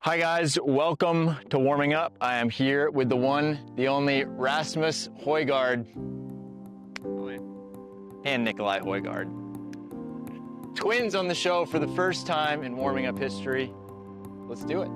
Hi guys, welcome to Warming Up. I am here with the one, the only Rasmus Højgaard and Nicolai Højgaard. Twins on the show for the first time in Warming Up history. Let's do it.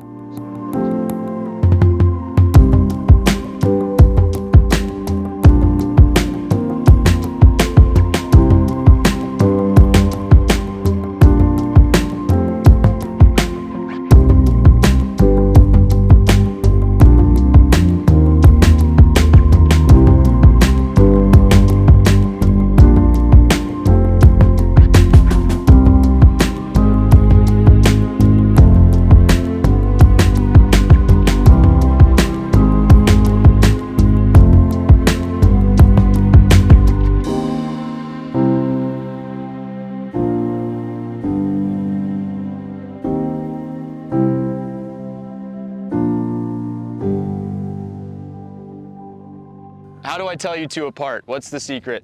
How do I tell you two apart? What's the secret?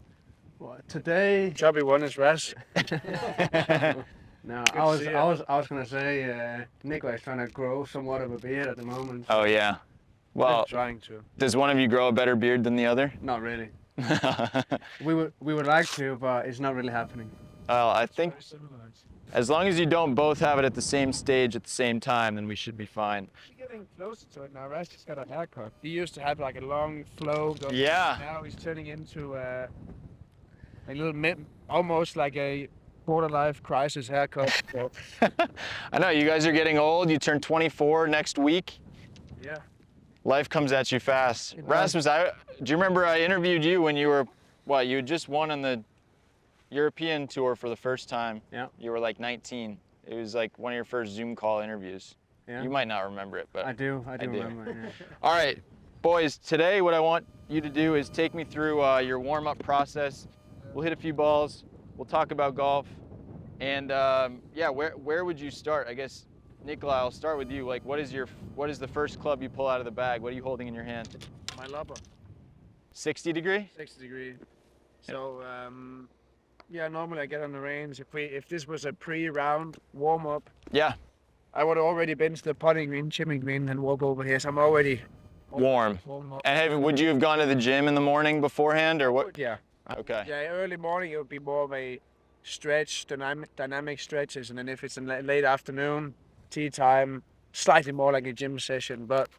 Well, today, Chubby one is Ras. no, I was gonna say Nicolai's trying to grow somewhat of a beard at the moment. Oh yeah. Well, I'm trying to. does one of you grow a better beard than the other? Not really. We would like to, but it's not really happening. Well, I think as long as you don't both have it at the same stage at the same time, then we should be fine. We're getting closer to it now. Ras just got a haircut. He used to have like a long flow. Yeah. Now he's turning into a little almost like a quarter-life crisis haircut. So, I know, you guys are getting old. You turn 24 next week. yeah. Life comes at you fast. Rasmus, do you remember I interviewed you when you were, you had just won on the European tour for the first time. Yeah. You were like 19. It was like one of your first Zoom call interviews. Yeah. You might not remember it, but I do remember. Yeah. All right, boys, today what I want you to do is take me through your warm-up process. We'll hit a few balls, we'll talk about golf, and yeah, where would you start? I guess, Nicolai, I'll start with you. Like, what is the first club you pull out of the bag? What are you holding in your hand? My lubber. 60 degree? 60 degree. So, yeah, normally I get on the range. If this was a pre-round warm-up, Yeah, I would have already been to the putting green, chipping green, and walk over here. So I'm already warm. up. And would you have gone to the gym in the morning beforehand, or what? Yeah. Okay. Yeah, early morning it would be more of a stretch, dynamic stretches, and then if it's in late afternoon, tea time, slightly more like a gym session. But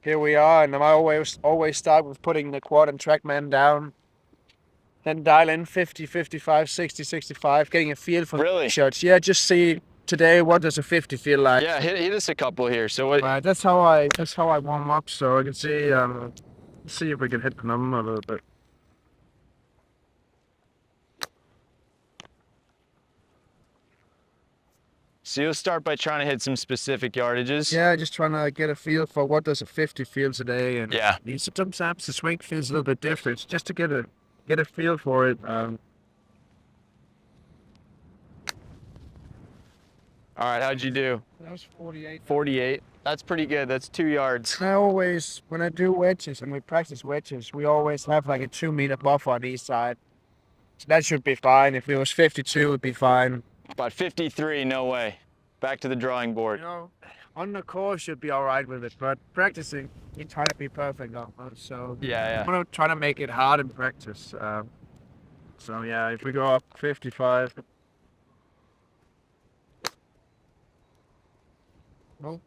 here we are, and I always start with putting the quad and TrackMan down, then dial in 50, 55, 60, 65, getting a feel for Really? the shots. Yeah, just see today what does a 50 feel like. Yeah, hit us a couple here. So what? Right, that's how I warm up, so I can see if we can hit the number a little bit. So you'll start by trying to hit some specific yardages. Yeah, just trying to get a feel for what does a 50 feel today, and Yeah. sometimes the swing feels a little bit different, just to get a feel for it. All right, how'd you do? That was 48. 48. That's pretty good. That's 2 yards. I always, when I do wedges and we practice wedges, we always have like a 2-meter buffer on each side. So that should be fine. If it was 52, it would be fine. About 53, no way. Back to the drawing board. You know, on the course should be all right with it, but practicing, you try to be perfect. So Yeah. I'm gonna try to make it hard in practice. So yeah, if we go up 55. Well,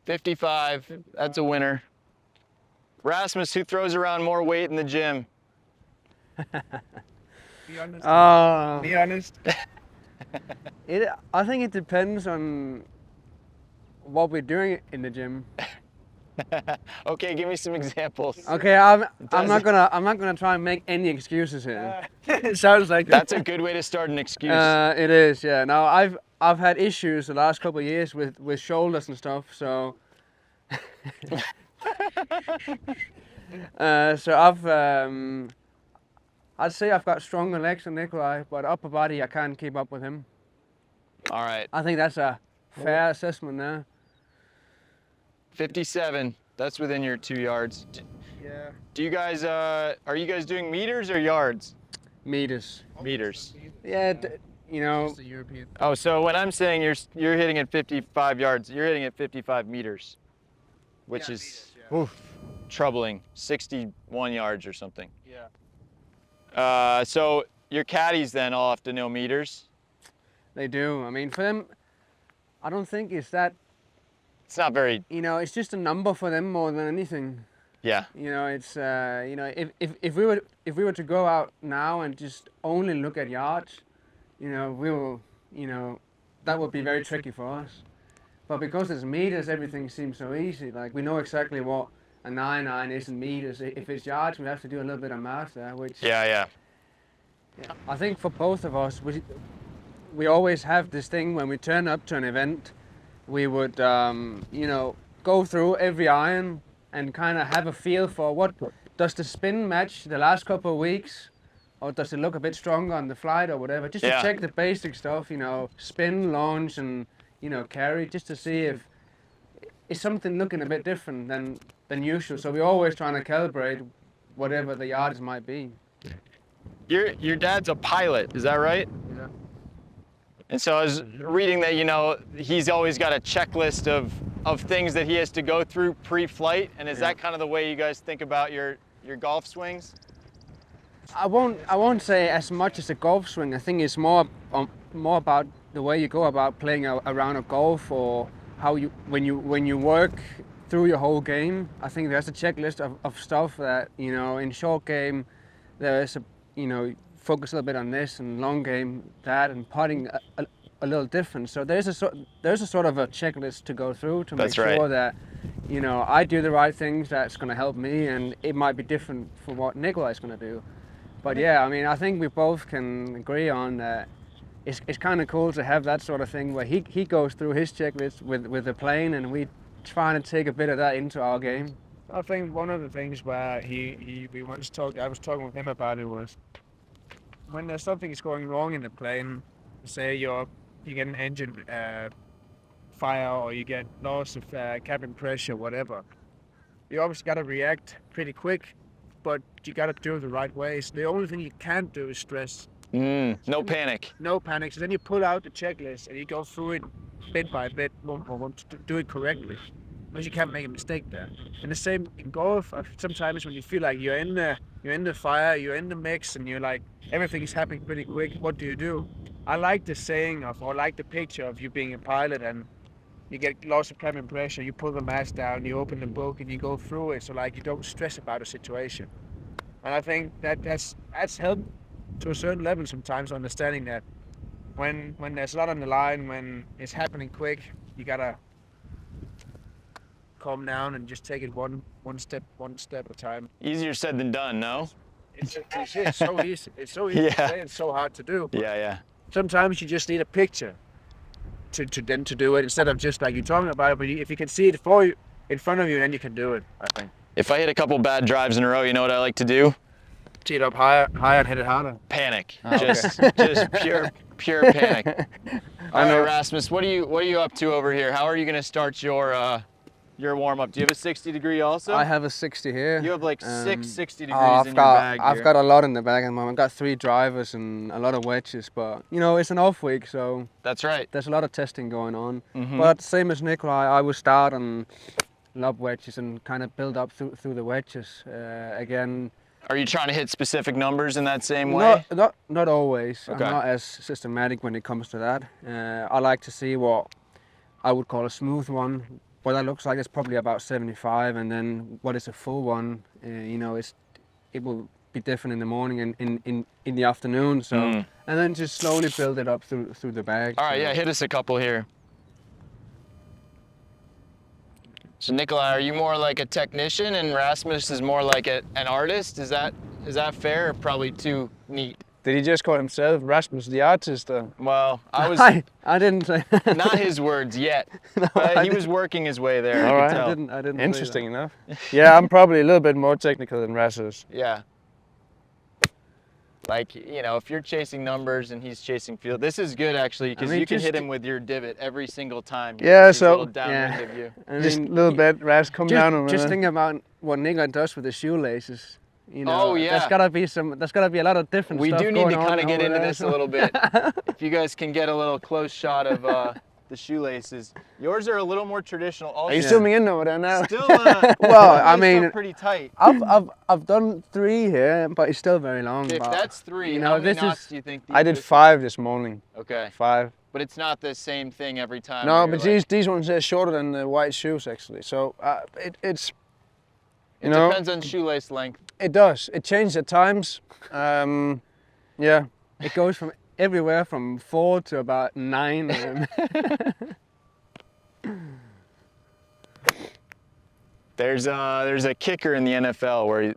55. That's a winner. Rasmus, who throws around more weight in the gym? be honest. Be honest. I think it depends on what we're doing in the gym. Okay, give me some examples. Okay, I'm not gonna try and make any excuses here. It sounds like That's a good way to start an excuse. It is, yeah. Now I've had issues the last couple of years with shoulders and stuff, so I'd say I've got stronger legs than Nicolai, but upper body I can't keep up with him. All right. I think that's a fair assessment there. 57. That's within your 2 yards. Yeah. Do you guys, are you guys doing meters or yards? Meters. Meters. Yeah, you know. Just the European. Oh, so when I'm saying you're hitting at 55 yards, you're hitting at 55 meters, which Yeah, is meters, yeah. oof, troubling. 61 yards or something. Yeah. So your caddies then all have to know meters. They do. I mean, for them, I don't think it's that. It's not very. You know, it's just a number for them more than anything. Yeah. You know, it's you know, if we were to go out now and just only look at yards, you know, we will, you know, that would be very tricky for us. But because it's meters, everything seems so easy. Like we know exactly what a 9-9 is in meters. If it's yards, we have to do a little bit of math there, which. Yeah. I think for both of us, we always have this thing when we turn up to an event, we would, you know, go through every iron and kind of have a feel for what does the spin match the last couple of weeks, or does it look a bit stronger on the flight or whatever, just to check the basic stuff, you know, spin, launch, and, you know, carry, just to see if is something looking a bit different than usual. So we're always trying to calibrate whatever the yards might be. Your dad's a pilot, is that right? Yeah. And so I was reading that, you know, he's always got a checklist of things that he has to go through pre-flight. And is that kind of the way you guys think about your golf swings? I won't say as much as a golf swing. I think it's more about the way you go about playing a round of golf, or how you when you work through your whole game. I think there's a checklist of stuff that, you know, in short game there is you know, focus a little bit on this, and long game that, and putting a little different. So there's a sort of a checklist to go through to make sure that, you know, I do the right things that's going to help me, and it might be different for what Nicolai's going to do. But yeah, I mean, I think we both can agree on that. It's kind of cool to have that sort of thing where he goes through his checklist with the plane, and we trying to take a bit of that into our game. I think one of the things where I was talking with him about it was when there's something is going wrong in the plane, say you get an engine fire, or you get loss of cabin pressure, whatever. You obviously got to react pretty quick, but you got to do it the right way. So the only thing you can't do is stress. No panic. No panic. So then you pull out the checklist and you go through it bit by bit, want to do it correctly. Because you can't make a mistake there. And the same in golf. Sometimes when you feel like you're in the fire, you're in the mix, and you're like everything is happening pretty quick. What do? I like the saying or like the picture of you being a pilot, and you get loss of cabin pressure. You pull the mask down, you open the book, and you go through it. So like you don't stress about a situation. And I think that's helped to a certain level sometimes, understanding that when there's a lot on the line, when it's happening quick, you gotta calm down and just take it one step at a time. Easier said than done, no? It's so easy. It's so easy to say and so hard to do. Yeah. Sometimes you just need a picture to do it, instead of just like you're talking about it. But if you can see it in front of you, then you can do it, I think. If I hit a couple bad drives in a row, you know what I like to do? Tee it up higher and hit it harder. Panic. Oh, just pure panic. All right, Rasmus, what are you up to over here? How are you going to start your warm up? Do you have a 60 degree also? I have a 60 here. You have like 60 degrees in your bag I've here. got a lot in the bag at the moment. I've got 3 drivers and a lot of wedges, but you know, it's an off week, so That's right. there's a lot of testing going on. But same as Nicolai, I will start on lob wedges and kind of build up through the wedges. Again, Are you trying to hit specific numbers in that same way? not always. Okay. I'm not as systematic when it comes to that. I like to see what I would call a smooth one. What that looks like is probably about 75, and then what is a full one, you know, it will be different in the morning and in the afternoon. So and then just slowly build it up through the bag. All right, yeah, hit us a couple here. So Nicolai, are you more like a technician and Rasmus is more like an artist? Is that fair, or probably too neat? Did he just call himself Rasmus the artist? Well, I was I didn't say not his words yet, No, but he was working his way there. All I right. could tell. I didn't. say Interesting enough. Yeah, I'm probably a little bit more technical than Rasmus. Yeah. Like, you know, if you're chasing numbers and he's chasing field, this is good actually, because mean, you can just- hit him with your divot every single time. Yeah, He's a so- little downwind of you. I Just a mean, little bit, Ras, come down on Just it. think about what Nicolai does with the shoelaces. You know, Oh, yeah. There's gotta be a lot of different We stuff do need going to on kind of get over into there, this so- a little bit. If you guys can get a little close shot of the shoelaces. Yours are a little more traditional. Also, Are you zooming in over there now? Still, Well, I laced mean, up pretty tight. I've done 3 here, but it's still very long. If but, that's 3, you how know, many this knots is do you think? I did 5 this morning. Okay, 5. but it's not the same thing every time. No, where but you're like- these ones are shorter than the white shoes actually. So it's It you know, depends on shoelace length. it does. It changes at times. Yeah. It goes from everywhere from 4 to about 9. There's a kicker in the NFL where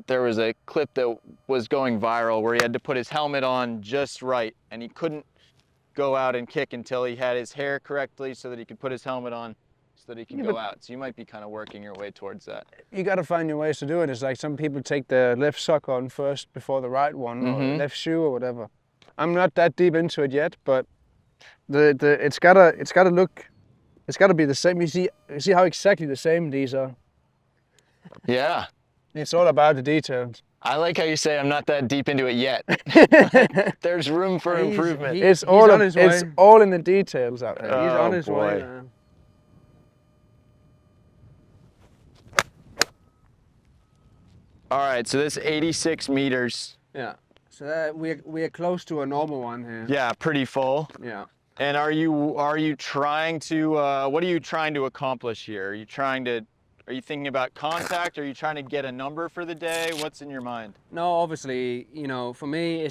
there was a clip that was going viral where he had to put his helmet on just right, and he couldn't go out and kick until he had his hair correctly so that he could put his helmet on so that he could go out. So you might be kind of working your way towards that. You got to find your ways to do it. It's like some people take the left sock on first before the right one, or the left shoe, or whatever. I'm not that deep into it yet, but it's gotta be the same. You see how exactly the same these are. Yeah. It's all about the details. I like how you say I'm not that deep into it yet. There's room for improvement. It's he's all on his it's way. all in the details out there. He's on Oh, his boy. way, man. All right, so this 86 meters. Yeah. So that we're close to a normal one here. Yeah, pretty full. Yeah. And are you trying to what are you trying to accomplish here? Are you thinking about contact? Are you trying to get a number for the day? What's in your mind? No, obviously, you know, for me,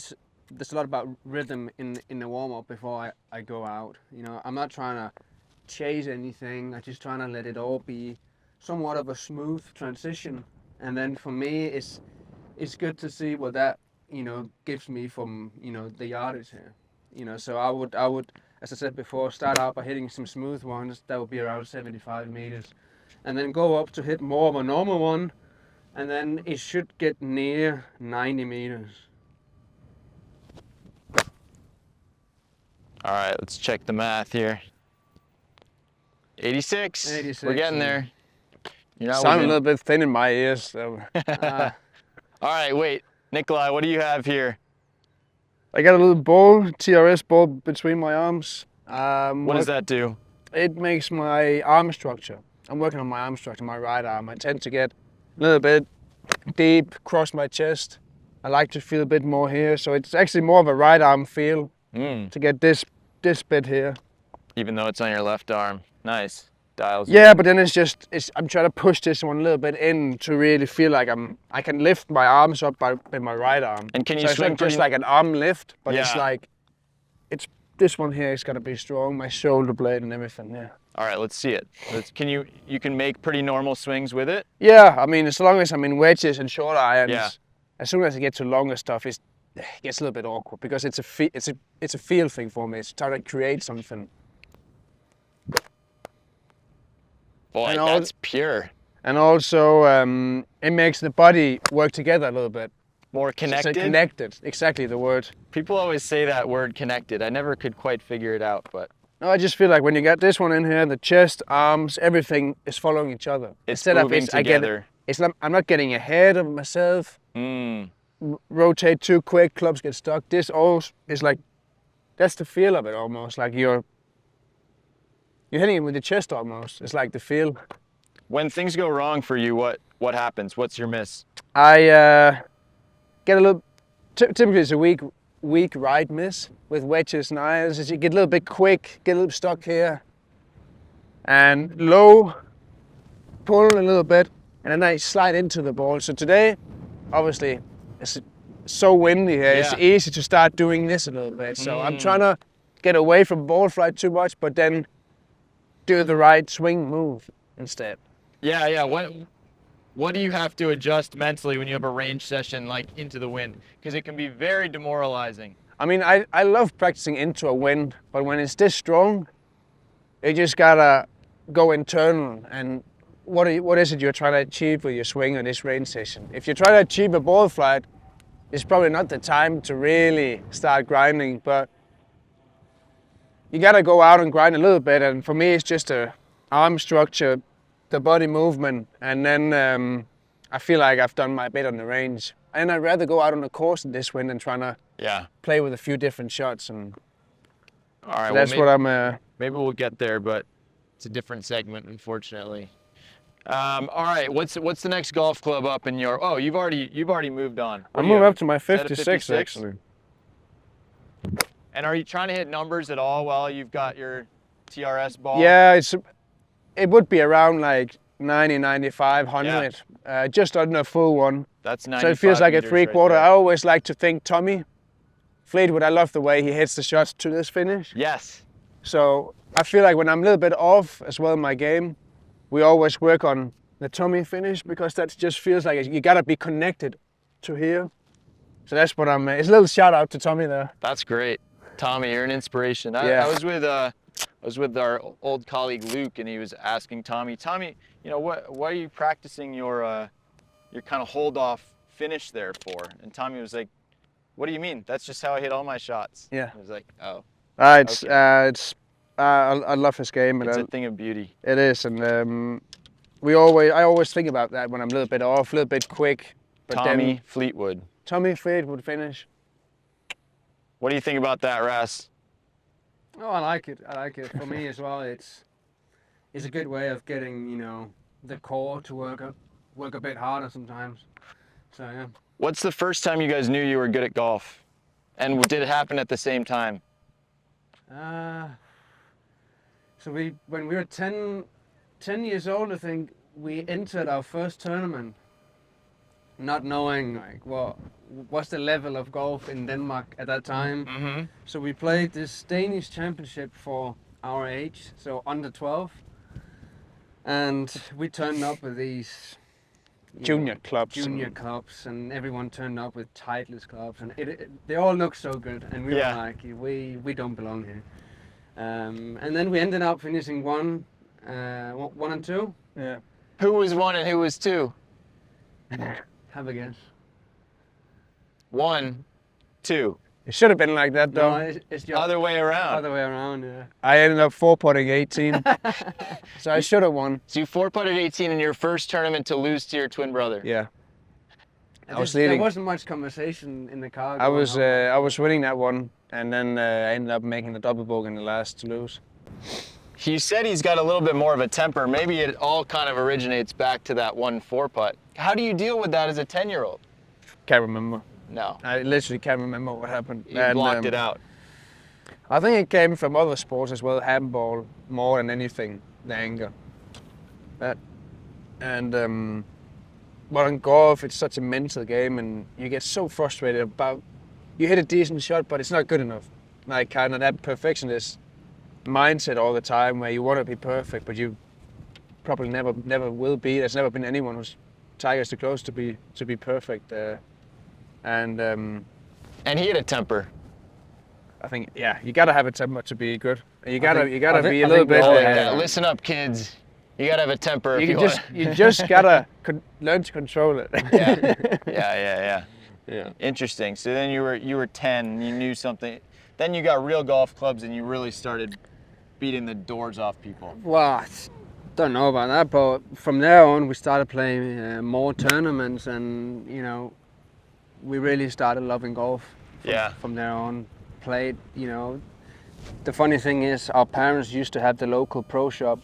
there's a lot about rhythm in the warm up before I go out. You know, I'm not trying to chase anything. I'm just trying to let it all be somewhat of a smooth transition. And then for me, it's good to see what that, you know, gives me from, you know, the yardage here. You know, so I would, as I said before, start out by hitting some smooth ones. That would be around 75 meters. And then go up to hit more of a normal one. And then it should get near 90 meters. All right, let's check the math here. 86. 86, We're getting yeah. there. You're not Sound a within- little bit thin in my ears. So. All right, wait. Nicolai, what do you have here? I got a little ball, TRS ball between my arms. What does that do? It makes my arm structure. I'm working on my arm structure, my right arm. I tend to get a little bit deep across my chest. I like to feel a bit more here, so it's actually more of a right arm feel to get this bit here. Even though it's on your left arm. Nice. Dials. Yeah, but then I'm trying to push this one a little bit in to really feel like I can lift my arms up with my right arm. And can you so it's swing not just pretty- like an arm lift, but it's Yeah. like this one here is gonna be strong, my shoulder blade and everything. Yeah. All right, let's see it. You can make pretty normal swings with it? Yeah, I mean, as long as I'm in wedges and short irons, Yeah. as soon as I get to longer stuff, it gets a little bit awkward because it's a feel thing for me. It's trying to create something. Boy, And all- that's pure. And also, it makes the body work together a little bit. More So connected? connected, exactly the word. People always say that word connected. I never could quite figure it out, but No, I just feel like when you got this one in here, the chest, arms, everything is following each other. it's Instead of moving together. I'm not getting ahead of myself. Rotate too quick, clubs get stuck. This all is like, that's the feel of it almost. Like you're hitting it with the chest almost. It's like the feel. When things go wrong for you, what happens? What's your miss? I get a little, typically it's a weak right miss with wedges and irons. As you get a little bit quick, get a little stuck here. And low, pull a little bit, and then I slide into the ball. So today, obviously, it's so windy here. It's Yeah. easy to start doing this a little bit. So I'm trying to get away from ball flight too much, but then do the right swing move instead. Yeah. What do you have to adjust mentally when you have a range session like into the wind? Because it can be very demoralizing. I mean, I love practicing into a wind, but when it's this strong, you just gotta go internal. And what is it you're trying to achieve with your swing on this range session? If you're trying to achieve a ball flight, it's probably not the time to really start grinding, but you gotta go out and grind a little bit. And for me, it's just a arm structure, the body movement, and then I feel like I've done my bit on the range. And I'd rather go out on the course this wind than trying to play with a few different shots. And all right, so that's what I'm. Maybe we'll get there, but it's a different segment, unfortunately. All right, what's the next golf club up in your? Oh, you've already moved on. I'm moving up to my 56 actually. And are you trying to hit numbers at all while you've got your TRS ball? Yeah, it would be around like 90, 95, 100, just under a full one. That's 95 So it feels like a three-quarter. Right. I always like to think Tommy Fleetwood. I love the way he hits the shots to this finish. Yes. So I feel like when I'm a little bit off as well in my game, we always work on the Tommy finish because that just feels like you gotta be connected to here. So that's what I'm. It's a little shout out to Tommy there. That's great, Tommy. You're an inspiration. I was with our old colleague Luke, and he was asking Tommy, you know, what are you practicing your kind of hold off finish there for? And Tommy was like, what do you mean? That's just how I hit all my shots. Yeah. I was like, oh. I love his game. It's a thing of beauty. It is, and I always think about that when I'm a little bit off, a little bit quick. But Tommy Fleetwood. Tommy Fleetwood finish. What do you think about that, Ras? Oh, I like it. For me as well, it's a good way of getting, you know, the core to work a bit harder sometimes. So yeah. What's the first time you guys knew you were good at golf? And did it happen at the same time? So when we were 10 years old, I think, we entered our first tournament, not knowing like what's the level of golf in Denmark at that time. Mm-hmm. So we played this Danish championship for our age, so under 12, and we turned up with these junior clubs, and everyone turned up with Titleist clubs, and they all looked so good, and we were like, we don't belong here. And then we ended up finishing one and two. Yeah. Who was one and who was two? Have a guess. 1, 2. It should have been like that though. No, it's just other way around. Other way around, yeah. I ended up 4-putting 18, so I should have won. So you 4-putted 18 in your first tournament to lose to your twin brother. Yeah. I was leading. There wasn't much conversation in the car. I was winning that one, and then I ended up making the double bogey in the last to lose. You said he's got a little bit more of a temper. Maybe it all kind of originates back to that 1 4-putt. How do you deal with that as a 10-year-old? Can't remember. No. I literally can't remember what happened. You blocked it out. I think it came from other sports as well, handball more than anything, the anger. But in golf, it's such a mental game, and you get so frustrated about, you hit a decent shot, but it's not good enough. Like kind of that perfectionist mindset all the time where you want to be perfect, but you probably never will be. There's never been anyone who's Tiger's too close to be perfect. And he had a temper. I think you gotta have a temper to be good. You gotta be a little bit. Listen up, kids. You gotta have a temper. You just gotta learn to control it. Yeah. Interesting. So then you were 10. You knew something. Then you got real golf clubs and you really started beating the doors off people. Well, I don't know about that, but from there on we started playing more tournaments, and you know, we really started loving golf. From there on, played. You know, the funny thing is, our parents used to have the local pro shop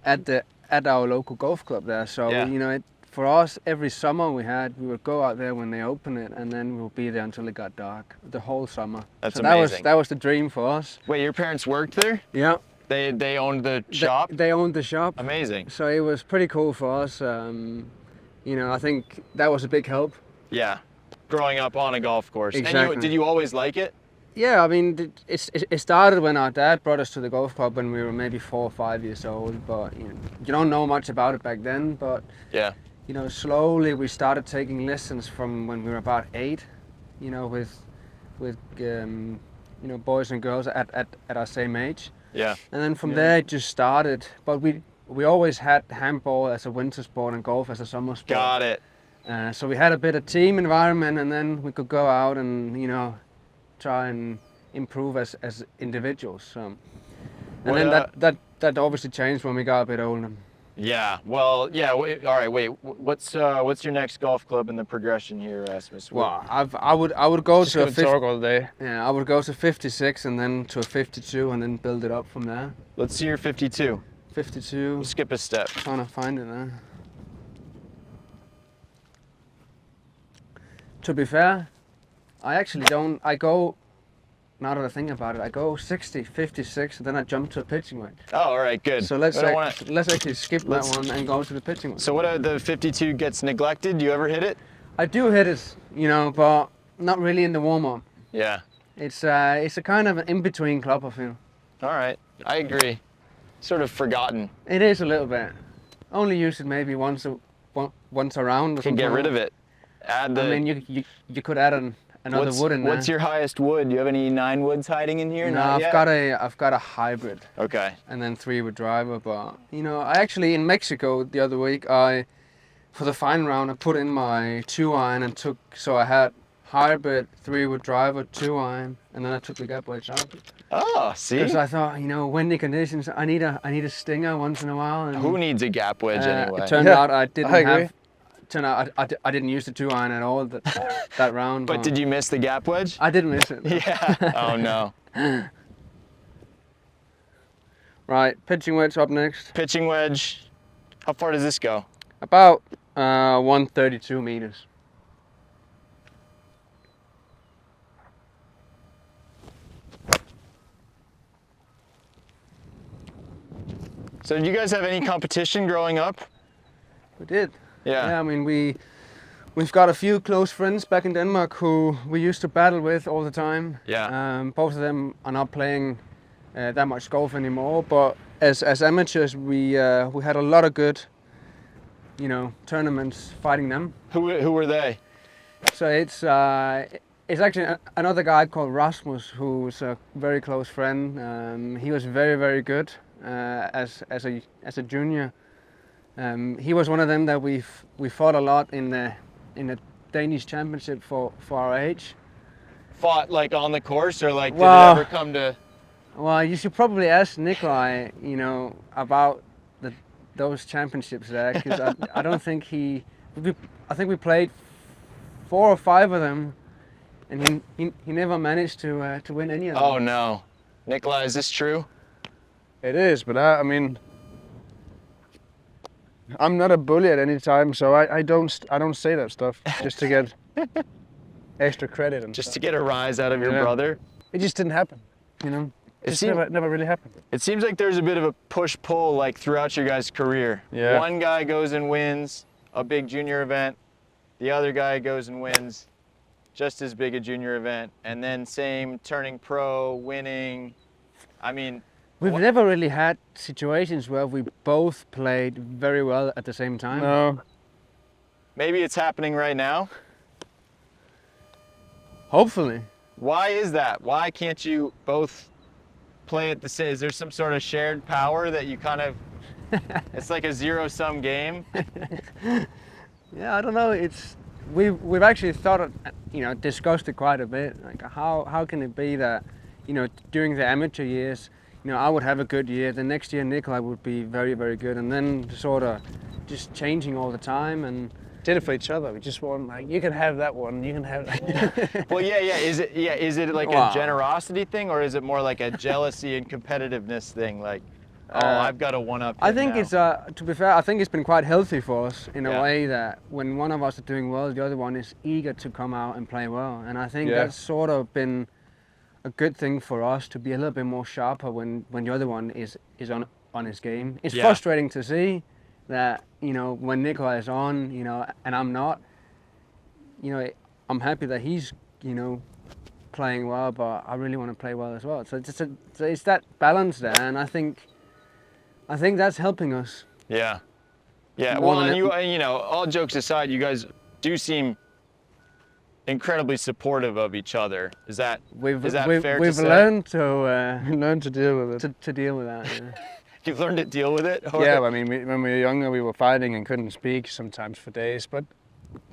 at our local golf club there. So you know, for us, every summer we would go out there when they open it, and then we'll be there until it got dark the whole summer. That's amazing. That was the dream for us. Wait, your parents worked there? Yeah. They owned the shop? They owned the shop. Amazing. So it was pretty cool for us. You know, I think that was a big help. Yeah, growing up on a golf course. Exactly. And did you always like it? Yeah, I mean, it started when our dad brought us to the golf club when we were maybe 4 or 5 years old. But you don't know much about it back then. But you know, slowly we started taking lessons from when we were about 8. You know, with you know, boys and girls at our same age. Yeah. And then from there it just started. But we always had handball as a winter sport and golf as a summer sport. Got it. So we had a bit of team environment, and then we could go out and, you know, try and improve as individuals. And then that obviously changed when we got a bit older. Yeah. Well, yeah. Wait, all right. Wait. What's your next golf club in the progression here, Rasmus? Well, I would go Just to a gonna talk all day. Yeah, I would go to 56 and then to a 52 and then build it up from there. Let's see your 52. 52. We'll skip a step. Trying to find it there. To be fair, I actually don't. I go. Now that I think about it, I go 60, 56, and then I jump to a pitching wedge. Oh, all right. Good. So let's We don't wanna- let's actually skip that one and go to the pitching wedge. So what? The 52 gets neglected. Do you ever hit it? I do hit it, but not really in the warm up. Yeah. It's a kind of an in between club, I feel. All right. I agree. Sort of forgotten. It is a little bit. Only use it maybe once around. Or Can get rid of it. Add the. I mean, you could add another wood in there. What's your highest wood? Do you have any 9 woods hiding in here? No, Not yet? I've got a hybrid. Okay. And then 3 wood driver, but I actually in Mexico the other week for the final round I put in my 2-iron and I had hybrid, 3 wood driver, 2-iron, and then I took the gap wedge out. Oh, see? Because I thought, windy conditions, I need a stinger once in a while. And, Who needs a gap wedge anyway? It turned out I didn't I agree. have. Turned out I didn't use the 2-iron at all that round. But did you miss the gap wedge? I did miss it. Yeah. Oh no. Right, pitching wedge up next. Pitching wedge. How far does this go? About 132 meters. So did you guys have any competition growing up? We did. Yeah. Yeah, I mean we've got a few close friends back in Denmark who we used to battle with all the time. Yeah. Both of them are not playing that much golf anymore, but as amateurs we had a lot of good, tournaments fighting them. Who were they? So it's actually another guy called Rasmus who's a very close friend. He was very, very good as a junior. He was one of them that we fought a lot in the Danish championship for our age. Fought like on the course or like did Well, it ever come to? Well, you should probably ask Nicolai, about those championships there, because I don't think I think we played 4 or 5 of them, and he never managed to win any of them. Oh no. Nicolai, is this true? It is, but I mean, I'm not a bully at any time, so I don't say that stuff just to get extra credit and Just stuff. to get a rise out of your Yeah. brother? It just didn't happen. It It seems, never really happened. it seems like there's a bit of a push-pull like throughout your guys' career. Yeah. One guy goes and wins a big junior event. The other guy goes and wins just as big a junior event. And then same, turning pro, winning. I mean, We've never really had situations where we both played very well at the same time. No. maybe it's happening right now. Hopefully. Why is that? Why can't you both play at the same? Is there some sort of shared power that you kind of? It's like a zero-sum game. Yeah, I don't know. We've actually thought, discussed it quite a bit. Like how can it be that, during the amateur years, I would have a good year. The next year Nicolai would be very, very good, and then sort of just changing all the time and. Did it for each other. We just want you can have that one. You can have that. Well, yeah. Is it like Wow. a generosity thing, or is it more like a jealousy and competitiveness thing? Like, I've got to one-up. I him think now. it's to be fair, I think it's been quite healthy for us in a Yeah. way that when one of us is doing well, the other one is eager to come out and play well, and I think Yeah. that's sort of been a good thing for us to be a little bit more sharper when the other one is on his game. It's Yeah. frustrating to see that when Nicolai is on, and I'm not, I'm happy that he's playing well, but I really want to play well as well. So it's that balance there, and I think that's helping us. Yeah. More Well, than and all jokes aside, you guys do seem incredibly supportive of each other. Is that fair to We've say? learned to Learn to deal with it. to deal with that. Yeah. You've learned to deal with it? Yeah, I mean, when we were younger, we were fighting and couldn't speak sometimes for days. But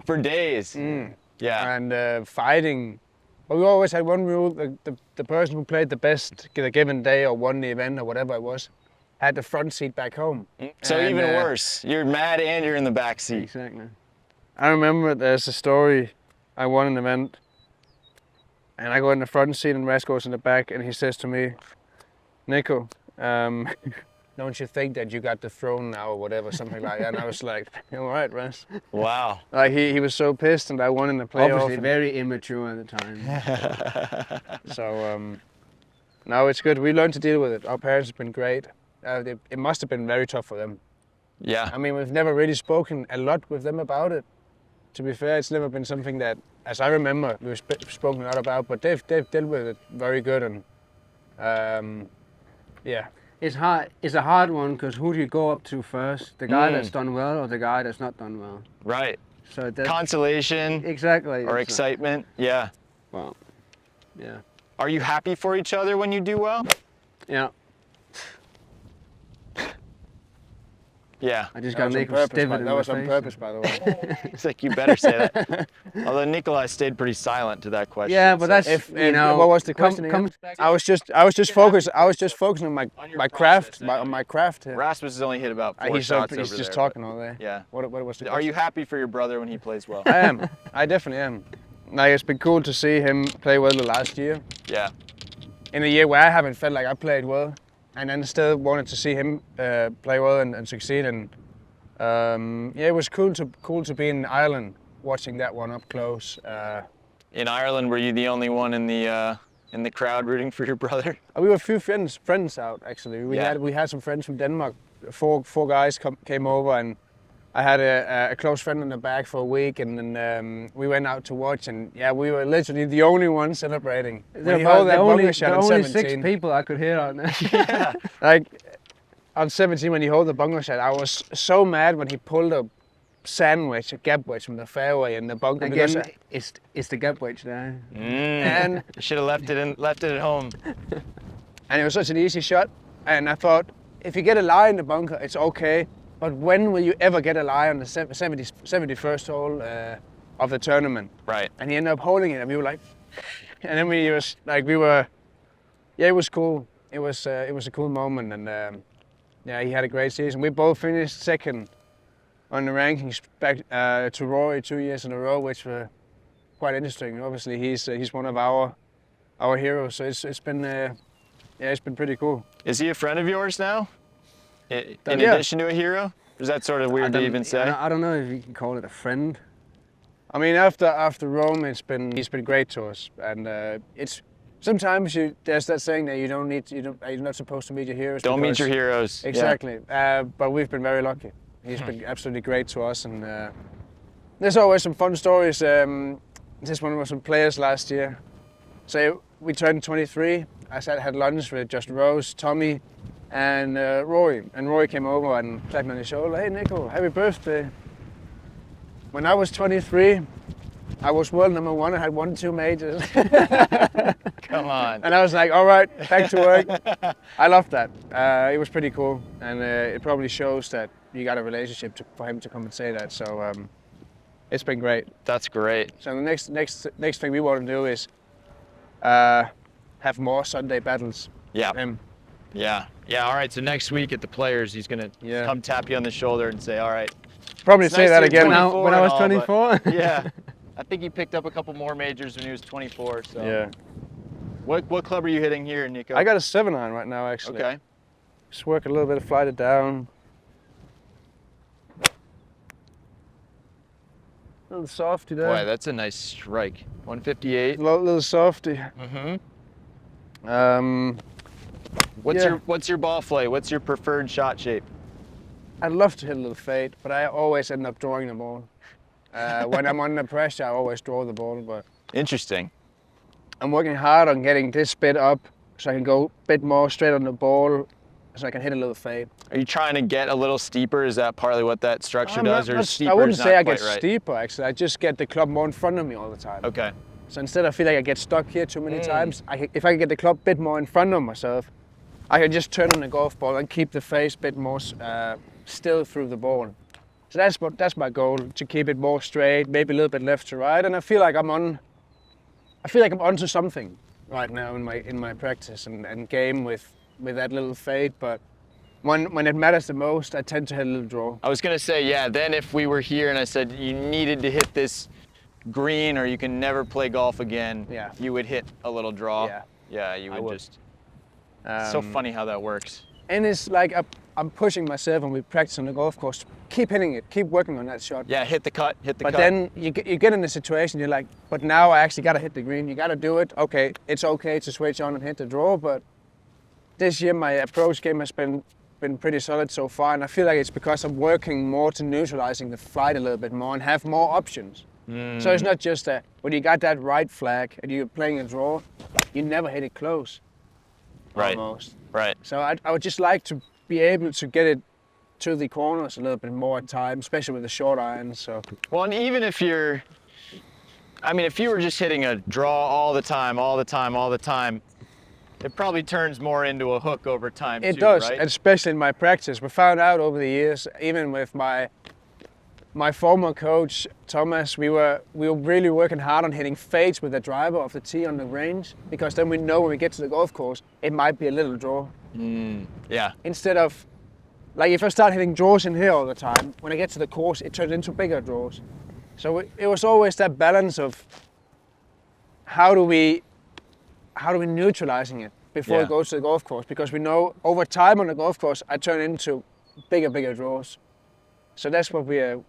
For days. Yeah. and fighting, but we always had one rule: the person who played the best the given day or won the event or whatever it was, had the front seat back home. So And, even worse, you're mad and you're in the back seat. Exactly. I remember there's a story. I won an event, and I go in the front seat, and Ras goes in the back, and he says to me, "Nico, don't you think that you got the throne now or whatever, something like that?" And I was like, "All right, Ras." Wow. Like he was so pissed, and I won in the playoff. Obviously, very immature at the time. So no, it's good. We learned to deal with it. Our parents have been great. It must have been very tough for them. Yeah. I mean, we've never really spoken a lot with them about it. To be fair, it's never been something that, as I remember, we've spoken a lot about. But they've dealt with it very good, and yeah. It's hard. It's a hard one because who do you go up to first? The guy that's done well or the guy that's not done well? Right. So that's Consolation exactly. or it's excitement. Yeah. well, yeah, Are you happy for each other when you do well? yeah. Yeah. I just That got was on Nico purpose, stiff in that was my on face. purpose, by the way. It's like you better say that. Although Nicolai stayed pretty silent to that question. Yeah, but so- that's If- you know. what was the question again? I was just focusing on my craft, on my craft. Rasmus has only hit about 4 He's shots he's over just there, talking all day. but- Yeah. What was the Are question? you happy for your brother when he plays well? I am. I definitely am. Like, it's been cool to see him play well the last year. Yeah. In a year where I haven't felt like I played well, and then still wanted to see him play well and succeed. And yeah, it was cool to be in Ireland watching that one up close. In Ireland, were you the only one in the crowd rooting for your brother? We were a few friends out actually. Yeah. We had some friends from Denmark. Four guys came over, and I had a close friend in the back for a week, and then we went out to watch, and yeah, we were literally the only ones celebrating. When he held that bunker shot the on only 17, 6 people I could hear out there. Yeah. like on 17 when he held the bunker shot, I was so mad when he pulled a sandwich, a gap wedge from the fairway in the bunker. Again, because it's the gap wedge there. And You should have left it at home. and it was such an easy shot, and I thought, if you get a lie in the bunker, it's okay. But when will you ever get a lie on the 71st hole of the tournament? Right. And he ended up holding it, and we were like, and then yeah, it was cool. It was a cool moment, and yeah, he had a great season. We both finished second on the rankings back to Rory 2 years in a row, which were quite interesting. Obviously, he's one of our heroes, so it's been yeah, it's been pretty cool. Is he a friend of yours now? In Yeah. addition to a hero? Or is that sort of weird to even say? I don't know if you can call it a friend. I mean, after Rome, he's been great to us, and it's sometimes there's that saying that you're not supposed to meet your heroes. Don't meet because- your heroes. Yeah. Exactly, but we've been very lucky. He's been absolutely great to us, and there's always some fun stories. This one was some players last year. So we turned 23. I had lunch with just Rose, Tommy, and Rory. And Rory came over and clapped me on the shoulder. "Hey Nico, happy birthday." When I was 23, I was world number 1. I had won 2 majors. Come on. And I was like, all right, back to work. I loved that. It was pretty cool. And it probably shows that you got a relationship for him to come and say that. So it's been great. That's great. So the next thing we want to do is have more Sunday battles. Yeah. Yeah. Yeah. All right. So next week at the Players, he's gonna Yeah. come tap you on the shoulder and say, "All right." Probably It's say nice that to again. hear When I was 24. Yeah. I think he picked up a couple more majors when he was 24. So. Yeah. What club are you hitting here, Nico? I got a 7-iron right now, actually. Okay. Just work a little bit, flight it down. A little softy there. Boy, that's a nice strike. 158. Little softy. Mm-hmm. Yeah. What's your ball flight? What's your preferred shot shape? I'd love to hit a little fade, but I always end up drawing the ball. When I'm under pressure, I always draw the ball, but Interesting. I'm working hard on getting this bit up so I can go a bit more straight on the ball so I can hit a little fade. Are you trying to get a little steeper? Is that partly what that structure does, or steeper I wouldn't is say not I get quite right? steeper, actually. I just get the club more in front of me all the time. Okay. So instead I feel like I get stuck here too many times, if I can get the club a bit more in front of myself, I can just turn on the golf ball and keep the face a bit more still through the ball. So that's my goal, to keep it more straight, maybe a little bit left to right, and I feel like I'm onto something right now in my practice and game with that little fade, but when it matters the most, I tend to hit a little draw. I was gonna say, yeah, then if we were here and I said you needed to hit this green or you can never play golf again, Yeah. you would hit a little draw. Yeah. Yeah, you I would would. just, so funny how that works. And it's like I'm pushing myself when we practice on the golf course. Keep hitting it, keep working on that shot. Yeah, hit the cut. But then you get in a situation, you're like, but now I actually gotta hit the green. You gotta do it. Okay, it's okay to switch on and hit the draw, but this year my approach game has been pretty solid so far, and I feel like it's because I'm working more to neutralizing the flight a little bit more and have more options. So it's not just that when you got that right flag and you're playing a draw, you never hit it close. Right. Almost. Right. So I would just like to be able to get it to the corners a little bit more at time, especially with the short irons. So. Well, and even if if you were just hitting a draw all the time, it probably turns more into a hook over time It too, does, right? especially in my practice. We found out over the years, even with my former coach Thomas, we were really working hard on hitting fades with the driver of the tee on the range, because then we know when we get to the golf course, it might be a little draw. Yeah. Instead of, like if I start hitting draws in here all the time, when I get to the course, it turns into bigger draws. So it was always that balance of how do we neutralizing it before it goes to the golf course, because we know over time on the golf course, I turn into bigger draws. So that's what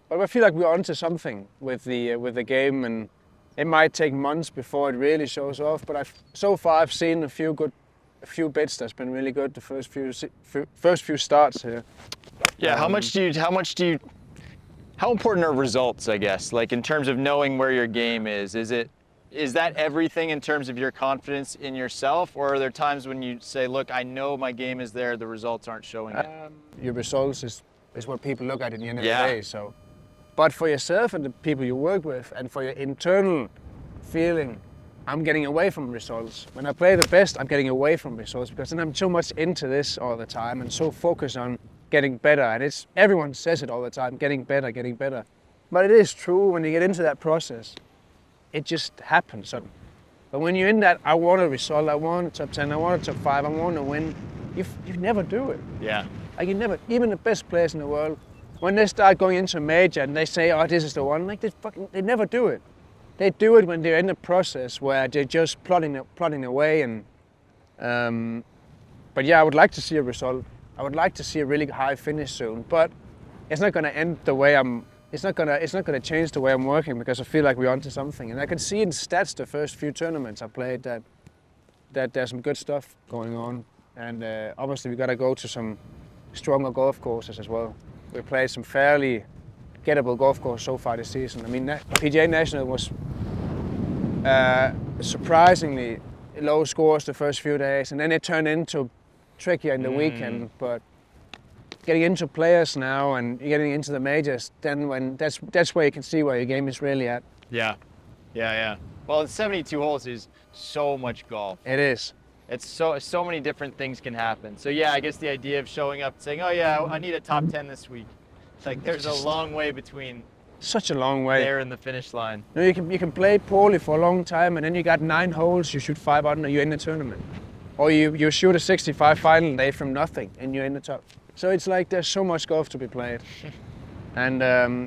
but I feel like we're onto something with the game, and it might take months before it really shows off. But so far I've seen a few bits that's been really good. The first few starts here. Yeah. How important are results? I guess, like in terms of knowing where your game is. Is that everything in terms of your confidence in yourself, or are there times when you say, look, I know my game is there, the results aren't showing it? Your results is what people look at the end of the day. So, but for yourself and the people you work with, and for your internal feeling, I'm getting away from results. When I play the best, I'm getting away from results, because then I'm so much into this all the time and so focused on getting better. And everyone says it all the time, getting better. But it is true, when you get into that process, it just happens suddenly. But when you're in that, I want a result, I want a top 10, I want a top 5, I want to win, you never do it. Yeah. Like you never, even the best players in the world, when they start going into a major and they say, oh, this is the one, like they never do it. They do it when they're in the process where they're just plodding away. And but yeah, I would like to see a result. I would like to see a really high finish soon, but it's not going to end the way it's not going to change the way I'm working, because I feel like we're onto something. And I can see in stats the first few tournaments I played that there's some good stuff going on. And obviously we got to go to some stronger golf courses as well. We played some fairly gettable golf courses so far this season. I mean, PGA National was surprisingly low scores the first few days, and then it turned into trickier in the weekend. But getting into players now and getting into the majors, then that's where you can see where your game is really at. Yeah. Well, it's 72 holes is so much golf. It is. It's so many different things can happen. So yeah, I guess the idea of showing up and saying, oh yeah, I need a top 10 this week. It's like there's a long way between such a long way there and the finish line. You can play poorly for a long time, and then you got 9 holes, you shoot 5 under, you're in the tournament. Or you shoot a 65 final day from nothing and you're in the top. So it's like there's so much golf to be played. And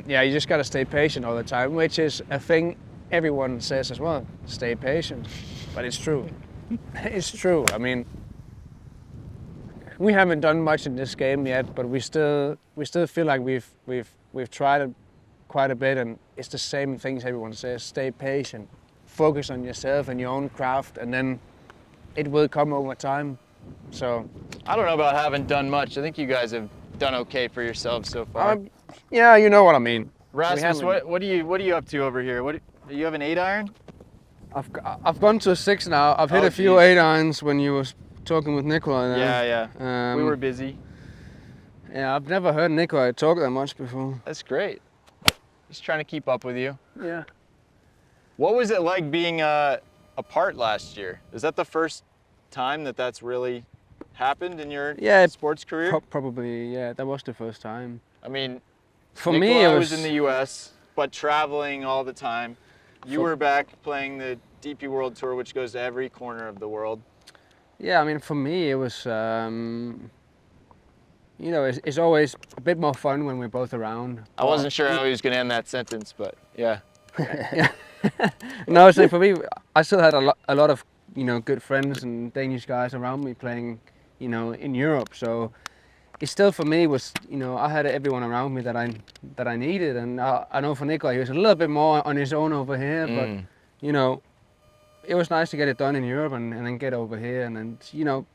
yeah, you just gotta stay patient all the time, which is a thing everyone says as well. Stay patient, but it's true. It's true. I mean, we haven't done much in this game yet, but we still feel like we've tried it quite a bit, and it's the same things everyone says. Stay patient, focus on yourself and your own craft, and then it will come over time. So I don't know about having done much. I think you guys have done okay for yourselves so far. Yeah, you know what I mean. Rasmus, what are you up to over here? Do you have an 8-iron? I've gone to a 6 now. I've hit a few 8-irons when you were talking with Nicolai there. Yeah. We were busy. Yeah, I've never heard Nicolai talk that much before. That's great. Just trying to keep up with you. Yeah. What was it like being apart last year? Is that the first time that's really happened in your sports career? Probably, yeah. That was the first time. I mean, for Nicolai me, it was in the U.S., but traveling all the time. You were back playing the DP World Tour, which goes to every corner of the world. Yeah, I mean, for me, it was you know, it's always a bit more fun when we're both around. I wasn't sure how he was going to end that sentence, but yeah. Yeah. No, so for me, I still had a lot of, you know, good friends and Danish guys around me playing, you know, in Europe. So it still for me was, you know, I had everyone around me that I needed, and I know for Nicolai he was a little bit more on his own over here, but you know, it was nice to get it done in Europe and then get over here, and then, you know,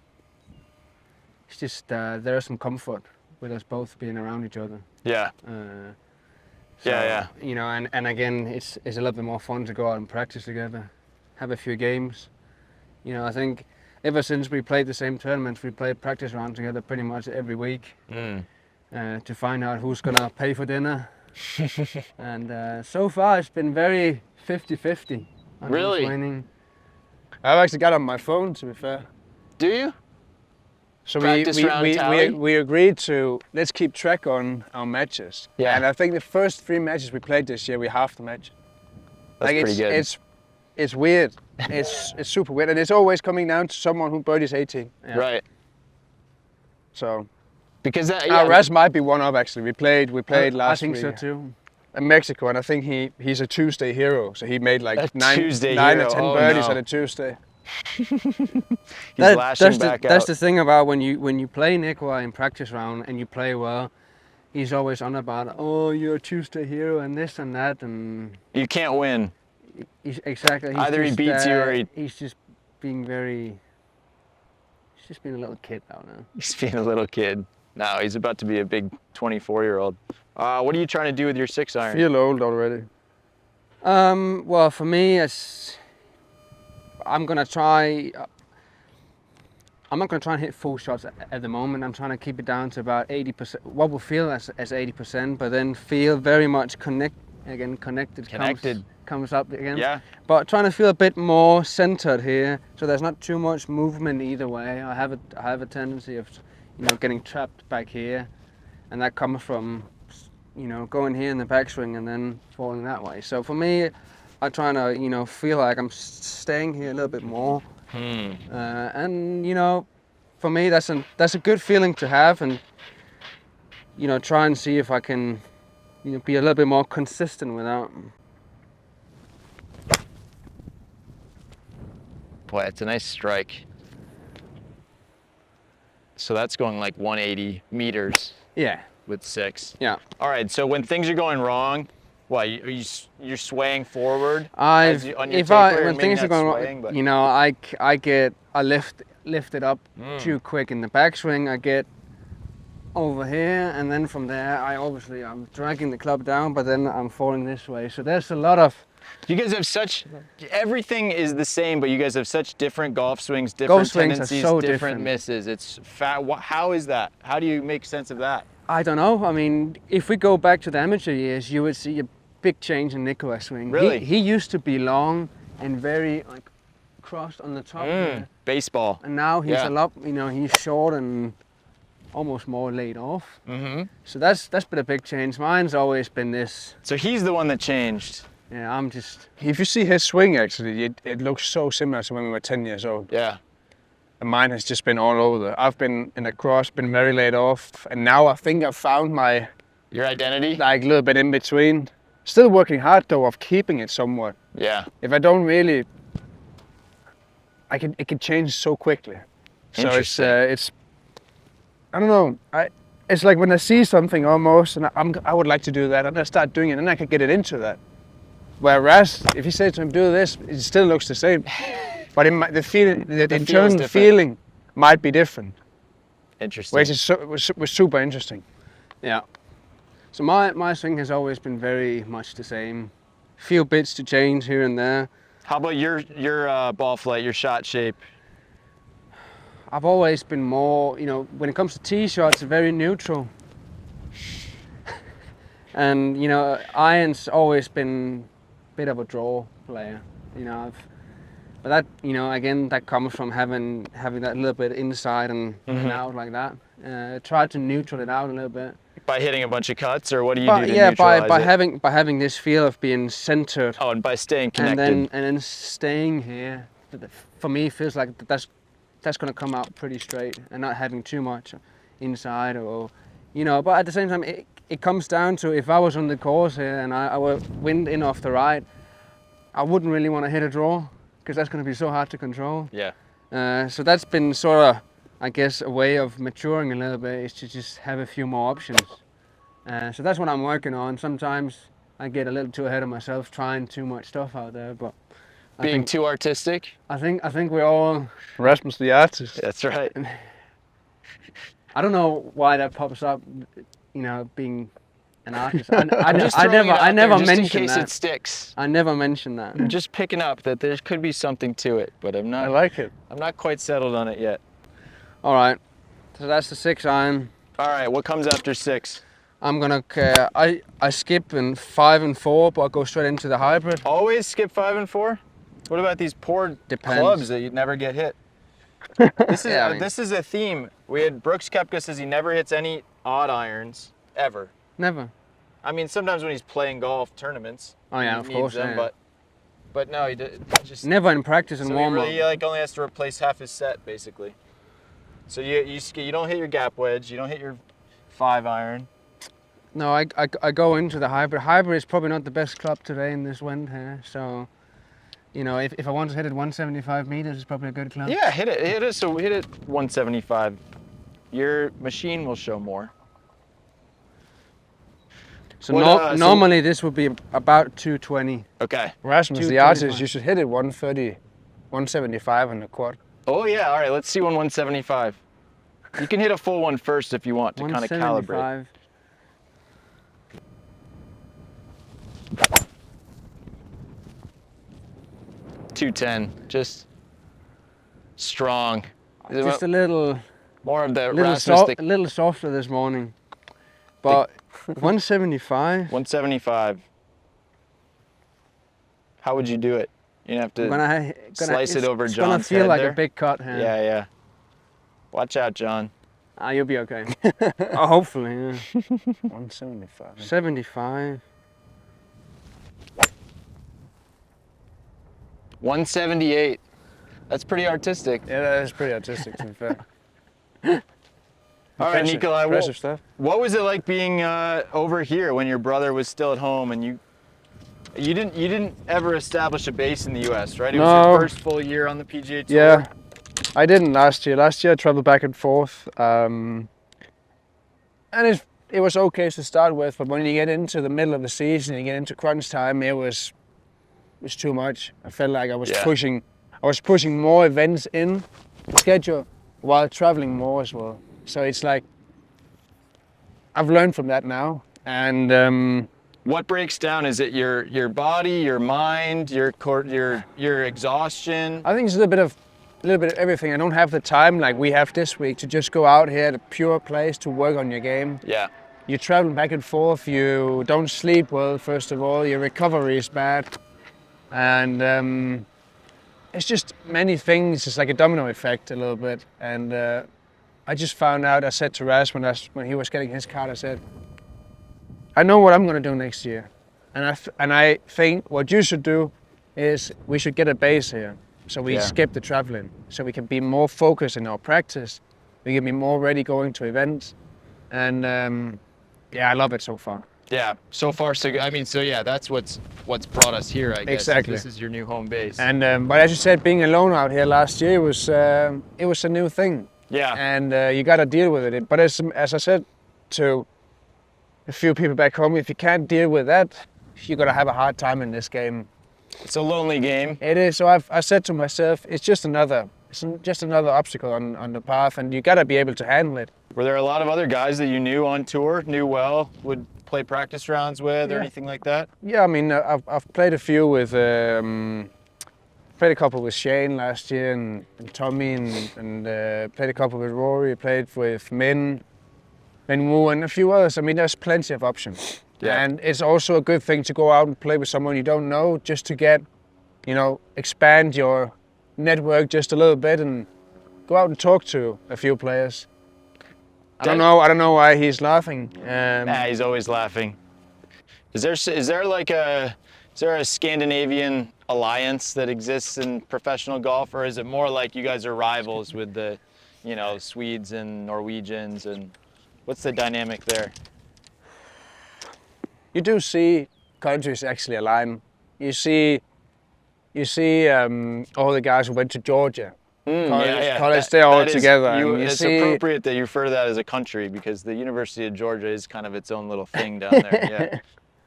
it's just there's some comfort with us both being around each other. Yeah. So, yeah. You know, and again, it's a little bit more fun to go out and practice together, have a few games. You know, I think ever since we played the same tournaments, we played practice rounds together pretty much every week to find out who's gonna pay for dinner. And so far, it's been very 50-50. Really? Winning. I've actually got it on my phone, to be fair. Do you? So Practice round tally? we agreed to let's keep track on our matches. Yeah. And I think the first 3 matches we played this year, we halved the match. That's like pretty good. It's weird. It's super weird, and it's always coming down to someone who birdies 18. Yeah. Right. So Because that, Ras might be one up actually. We played last I think week so too. in Mexico, and I think he's a Tuesday hero. So he made like A 9 Tuesday or hero. 10 Oh, birdies no. on a Tuesday. He's lashing back out. That's the thing about when you play Nicolai in practice round and you play well, he's always on about, oh, you're a Tuesday hero and this and that, and You can't win. exactly. He's Either he just, beats you or he's just being very. He's just being a little kid out now. He's being a little kid. No, he's about to be a big 24-year-old. What are you trying to do with your 6-iron? Feel old already. Well, for me, I'm gonna try. I'm not gonna try and hit full shots at the moment. I'm trying to keep it down to about 80%. What will feel as 80%, but then feel very much connected. Comes up again. Yeah. But trying to feel a bit more centered here, so there's not too much movement either way. I have a tendency of, you know, getting trapped back here, and that comes from, you know, going here in the backswing and then falling that way. So for me, I'm trying to, you know, feel like I'm staying here a little bit more. And you know, for me, that's a good feeling to have, and you know, try and see if I can, you know, be a little bit more consistent with that. Boy, it's a nice strike. So that's going like 180 meters Yeah. with 6. Yeah. All right, so when things are going wrong, what, you're swaying forward? When things are going swaying, wrong, but... you know, I lift it up too quick in the backswing. I get over here, and then from there, I'm dragging the club down, but then I'm falling this way. So there's a lot of. You guys have everything is the same, but you guys have such different golf swings, different tendencies, are so different misses. It's how is that? How do you make sense of that? I don't know. I mean, if we go back to the amateur years, you would see a big change in Nicolai's swing. Really? He used to be long and very like crossed on the top here. Baseball. And now he's a lot, you know, he's short and almost more laid off. So that's been a big change. Mine's always been this. So he's the one that changed. Yeah, I'm just. If you see his swing, actually, it looks so similar to when we were 10 years old. Yeah. And mine has just been all over. I've been in a cross, been very laid off, and now I think I've found your identity? Like a little bit in between. Still working hard though of keeping it somewhat. Yeah. If I don't really, it can change so quickly. So it's I don't know. It's like when I see something almost, and I would like to do that, and I start doing it, and I can get it into that. Whereas if you say to him, do this, it still looks the same. But the internal feeling might be different. Interesting. Which was super interesting. Yeah. So my swing has always been very much the same. Few bits to change here and there. How about your ball flight, your shot shape? I've always been more, you know, when it comes to tee shots, very neutral. And you know, iron's always been a bit of a draw player. You know, but that, you know, again, that comes from having that little bit inside and out like that. Try to neutral it out a little bit. By hitting a bunch of cuts, or what do you do to neutralize it? by having this feel of being centered. Oh, and by staying connected. And then staying here, for me, feels like that's going to come out pretty straight, and not having too much inside, or But at the same time, it comes down to if I was on the course here and I were wind in off the right, I wouldn't really want to hit a draw because that's going to be so hard to control. Yeah. So that's been sort of, I guess, a way of maturing a little bit, is to just have a few more options. So that's what I'm working on. Sometimes I get a little too ahead of myself, trying too much stuff out there, but Being too artistic. I think we're all Rasmus the artist. That's right. I don't know why that pops up, being an artist. I never just mentioned in case that. it sticks. I never mentioned that. I'm just picking up that there could be something to it, but I'm not. I like it. I'm not quite settled on it yet. All right, so that's the 6 iron. All right, what comes after 6? I'm gonna, I skip in 5 and 4, but I go straight into the hybrid. Always skip 5 and 4? What about these poor Depends. clubs that you'd never get hit? This is Yeah, I mean- this is a theme. We had Brooks Koepka says he never hits any odd irons ever. Never. I mean, sometimes when he's playing golf tournaments, Oh yeah, he of needs course. them, Yeah. but no, he just Never in practice and so he warm up. really only has to replace half his set basically. So you don't hit your gap wedge, you don't hit your 5 iron. No, I go into the hybrid. Hybrid is probably not the best club today in this wind here. So, if I want to hit it 175 meters, it's probably a good club. Yeah, hit it. So hit it 175. Your machine will show more. So, What, normally this would be about 220. Okay. Rasmus the 225. artist, you should hit it 130, 175 on the quad. Oh yeah, all right, let's see 175. You can hit a full one first if you want to kind of calibrate. 175. 210, just strong. Just a little, More of the little, Rasmus. a little softer this morning. But 175. 175. How would you do it? You have to slice it over It's John's gonna feel head like there? a big cut here. Yeah, yeah. Watch out, John. You'll be okay. Oh, hopefully, yeah. 175. 75. 178. That's pretty artistic. Yeah, that is pretty artistic to be fair. All right, Nicolai. Impressive stuff. What was it like being over here when your brother was still at home and you didn't ever establish a base in the U.S., right? It was No. your first full year on the PGA Tour. Yeah, I didn't last year. Last year I traveled back and forth, and it was okay to start with. But when you get into the middle of the season, you get into crunch time, it was too much. I felt like I was pushing more events in the schedule while traveling more as well. So it's like I've learned from that now, and. What breaks down? Is it your body, your mind, your exhaustion? I think it's a little bit of everything. I don't have the time like we have this week to just go out here at a pure place to work on your game. Yeah. You're traveling back and forth. You don't sleep well. First of all, your recovery is bad, and it's just many things. It's like a domino effect a little bit. And I just found out. I said to Ras when he was getting his card, I said, I know what I'm going to do next year, and I think what you should do is we should get a base here, so we skip the traveling, so we can be more focused in our practice, we can be more ready going to events, and I love it so far. Yeah, so far so good. I mean, so yeah, that's what's brought us here, I guess. Exactly. This is your new home base. And but as you said, being alone out here last year was a new thing. Yeah. And you got to deal with it. But as I said to a few people back home, if you can't deal with that, you're gonna have a hard time in this game. It's a lonely game. It is. So I said to myself, it's just another obstacle on the path, and you gotta be able to handle it. Were there a lot of other guys that you knew on tour, knew well, would play practice rounds with or anything like that? Yeah, I mean, I've played a few with, played a couple with Shane last year and Tommy, and played a couple with Rory. Played with Min Woo, and a few others. I mean, there's plenty of options. Yeah. And it's also a good thing to go out and play with someone you don't know, just to get, expand your network just a little bit and go out and talk to a few players. I don't know why he's laughing. Nah, he's always laughing. Is there a Scandinavian alliance that exists in professional golf, or is it more like you guys are rivals with the you know, Swedes and Norwegians, and what's the dynamic there? You do see countries actually align. You see all the guys who went to Georgia. College, they're all together. It's appropriate that you refer to that as a country because the University of Georgia is kind of its own little thing down there. Yeah.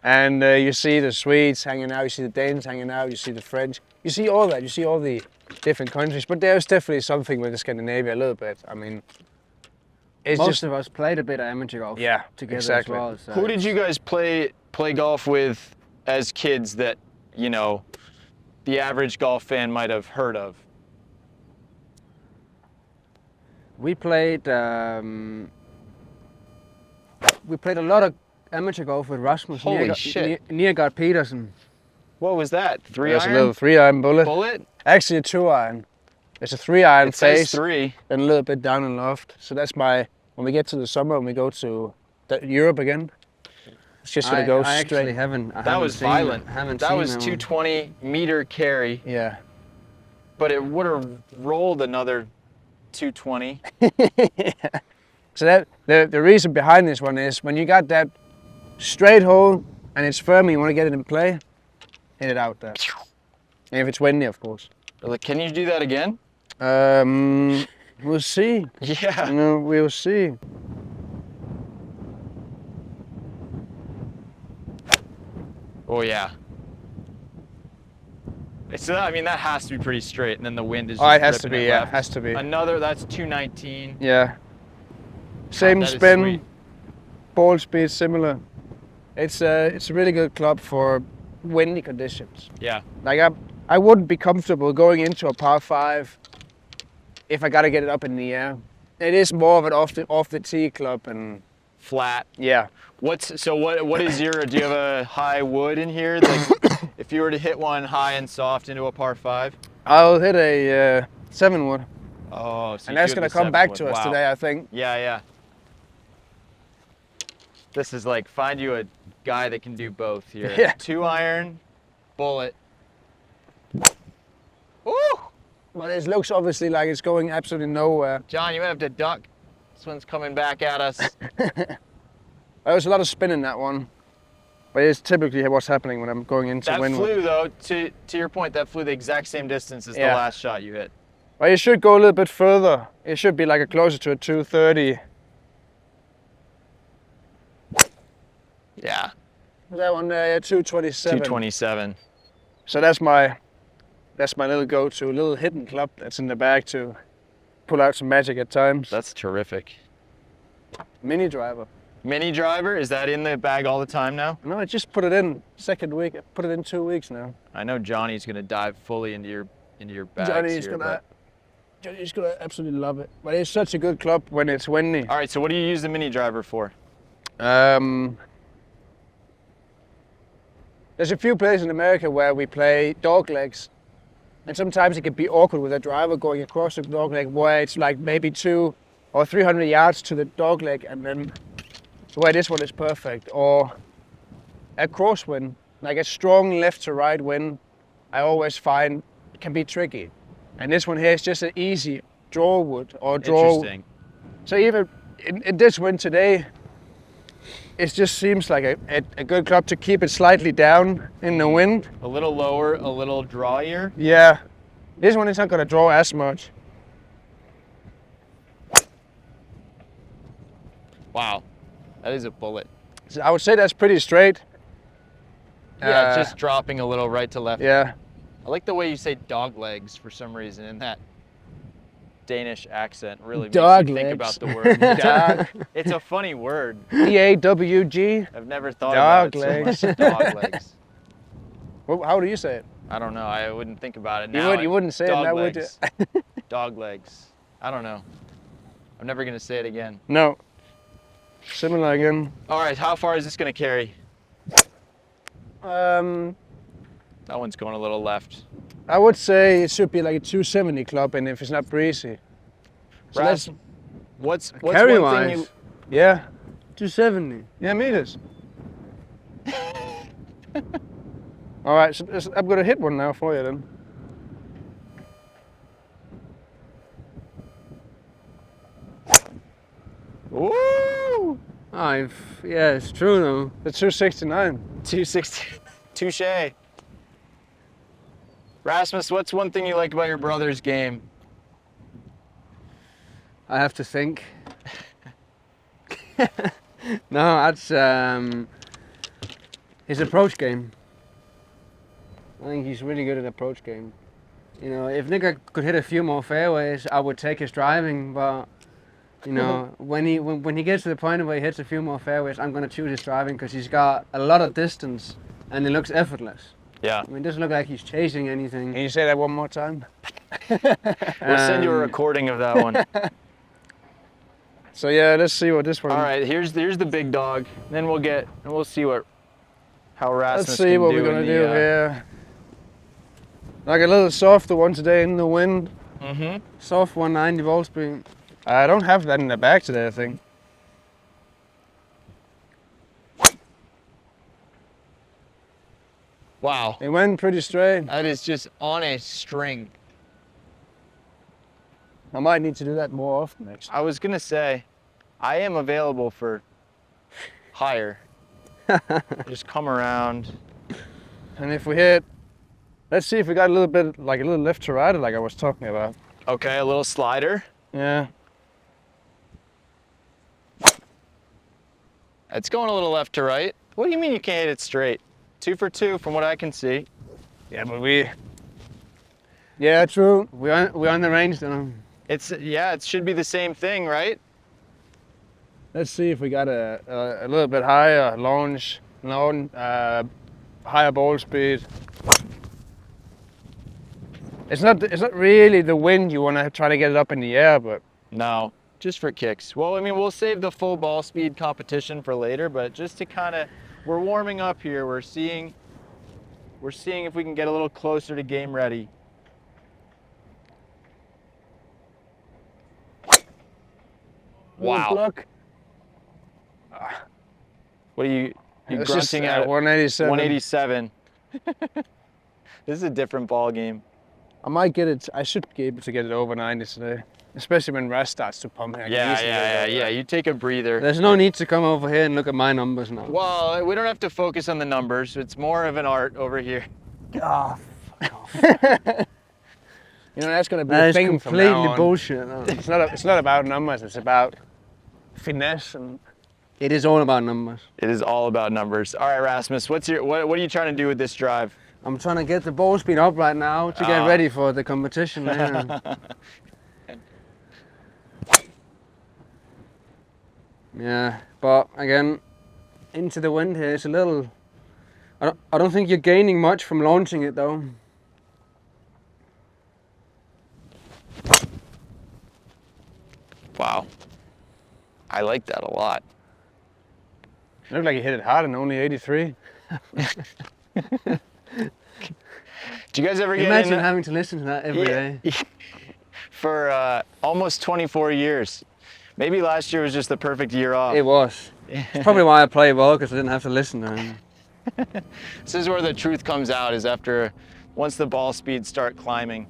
And you see the Swedes hanging out, you see the Danes hanging out, you see the French. You see all that, you see all the different countries. But there's definitely something with Scandinavia a little bit. I mean, it's Most of us played a bit of amateur golf together exactly. as well. So Who did you guys play golf with as kids that, you know, the average golf fan might have heard of? We played a lot of amateur golf with Rasmus Højgaard Petersen. What was that? 3 There's iron? a little 3-iron bullet. Bullet? Actually a 2-iron. There's a 3-iron It says face 3. and a little bit down and loft. So that's when we get to the summer, when we go to Europe again, it's just gonna go I straight. actually haven't. That was violent. That was 220 meter carry, Yeah. but it would have rolled another 220. So that the reason behind this one is when you got that straight hole and it's firm and you want to get it in play, hit it out there. And if it's windy, of course. Can you do that again? We'll see. Yeah. No, we'll see. Oh yeah. So I mean that has to be pretty straight, and then the wind is. Oh, Just it has to ripping be. it Yeah, left. it has to be. Another. That's 219. Yeah. Same that is spin, sweet. ball speed similar. It's a really good club for windy conditions. Yeah. Like I wouldn't be comfortable going into a par 5 if I gotta get it up in the air. It is more of an off the tee club and Flat. yeah. What is your? Do you have a high wood in here? Like, if you were to hit one high and soft into a par 5. I'll hit a 7-wood, Oh, so and that's gonna come back to us today, I think. Yeah. This is like find you a guy that can do both here. Yeah. 2-iron, bullet. Ooh! But it looks obviously like it's going absolutely nowhere. John, you might have to duck. This one's coming back at us. There was a lot of spin in that one, but it's typically what's happening when I'm going into That windward. flew though, to your point, that flew the exact same distance as the Yeah. last shot you hit. Well, it should go a little bit further. It should be like a closer to a 230. Yeah, That one there, yeah, 227. 227. So that's my little go-to, little hidden club that's in the bag to pull out some magic at times. That's terrific. Mini driver. Mini driver, is that in the bag all the time now? No, I just put it in second week. I put it in 2 weeks now. I know Johnny's gonna dive fully into your bags Johnny's here, gonna absolutely love it. But it's such a good club when it's windy. All right, so what do you use the mini driver for? There's a few places in America where we play dog legs, and sometimes it can be awkward with a driver going across the dog leg where it's like maybe 200 or 300 yards to the dog leg, and then where this one is perfect. Or a crosswind, like a strong left to right wind, I always find it can be tricky. And this one here is just an easy draw wood or draw. Interesting. So even in this wind today, it just seems like a good club to keep it slightly down in the wind. A little lower, a little drawier. Yeah, this one is not going to draw as much. Wow, that is a bullet. So I would say that's pretty straight. Yeah, just dropping a little right to left. Yeah. I like the way you say dog legs for some reason in that Danish accent. Really Dog makes you think legs. about the word. Dog. It's a funny word. DAWG. I've never thought Dog about it legs. so much. Dog legs. How do you say it? I don't know. I wouldn't think about it now. You wouldn't say it Dog now, would you? legs. Dog legs. I don't know. I'm never gonna say it again. No. Similar again. All right, how far is this gonna carry? That one's going a little left. I would say it should be like a 270 club, and if it's not breezy. So Ras, what's carry one thing wise. you? Yeah. 270. Yeah, meters. All right, so I'm gonna hit one now for you then. Woo! Yeah, it's true though. The 269. 260. Touche. Rasmus, what's one thing you like about your brother's game? I have to think. No, that's his approach game. I think he's really good at approach game. You know, if Nick could hit a few more fairways, I would take his driving. But you know, when he gets to the point where he hits a few more fairways, I'm gonna choose his driving because he's got a lot of distance and it looks effortless. Yeah. I mean, it doesn't look like he's chasing anything. Can you say that one more time? We'll send you a recording of that one. So yeah, let's see what this one. All right, here's the big dog. Then we'll see how Rasmus Let's see what we're gonna do here. Like a little softer one today in the wind. Mm-hmm. Soft 190 ball speed. I don't have that in the bag today, I think. Wow. It went pretty straight. That is just on a string. I might need to do that more often next. I was gonna say, I am available for higher. Just come around. And if we hit, let's see if we got a little bit, like a little left to right, like I was talking about. Okay, a little slider. Yeah. It's going a little left to right. What do you mean you can't hit it straight? 2 for 2 from what I can see. Yeah, but yeah, true. We're on the range then. It should be the same thing, right? Let's see if we got a little bit higher higher ball speed. It's not really the wind you want to try to get it up in the air, but No, just for kicks. Well, I mean, we'll save the full ball speed competition for later, but just to kind of, we're warming up here. We're seeing if we can get a little closer to game ready. Wow. Look. What are you It's just, grunting at? 187. 187. This is a different ball game. I might get it. I should be able to get it over 90 today, especially when Ras starts to pump. Yeah. You take a breather. There's no need to come over here and look at my numbers now. Well, we don't have to focus on the numbers. It's more of an art over here. Oh, You know, that's going to be that a is thing from now completely on. bullshit. No. It's not about numbers. It's about finesse and. It is all about numbers. It is all about numbers. All right, Rasmus, what are you trying to do with this drive? I'm trying to get the ball speed up right now to get ready for the competition. Yeah. Yeah, but again, into the wind here, it's a little. I don't think you're gaining much from launching it though. Wow. I like that a lot. It looked like you hit it hard and only 83. Do you guys ever get Imagine having to listen to that every day. For almost 24 years. Maybe last year was just the perfect year off. It was. It's probably why I play well, because I didn't have to listen to him. This is where the truth comes out, is once the ball speeds start climbing.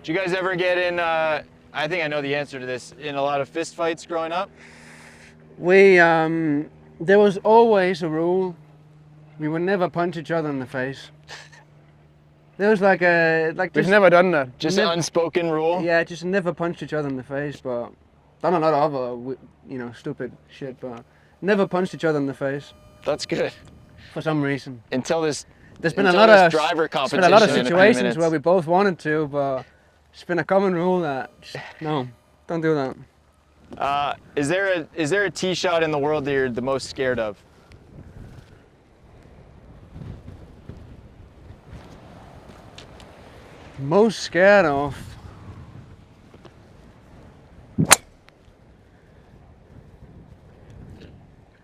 Did you guys ever get in, I think I know the answer to this, in a lot of fist fights growing up? There was always a rule. We would never punch each other in the face. There was We've never done that. Just an unspoken rule? Yeah, just never punched each other in the face, but done a lot of other, stupid shit, but never punched each other in the face. That's good. For some reason. There's been a lot of driver competition. There's been a lot of situations where we both wanted to, but it's been a common rule that no, don't do that. Is there a tee shot in the world that you're the most scared of? Most scared of?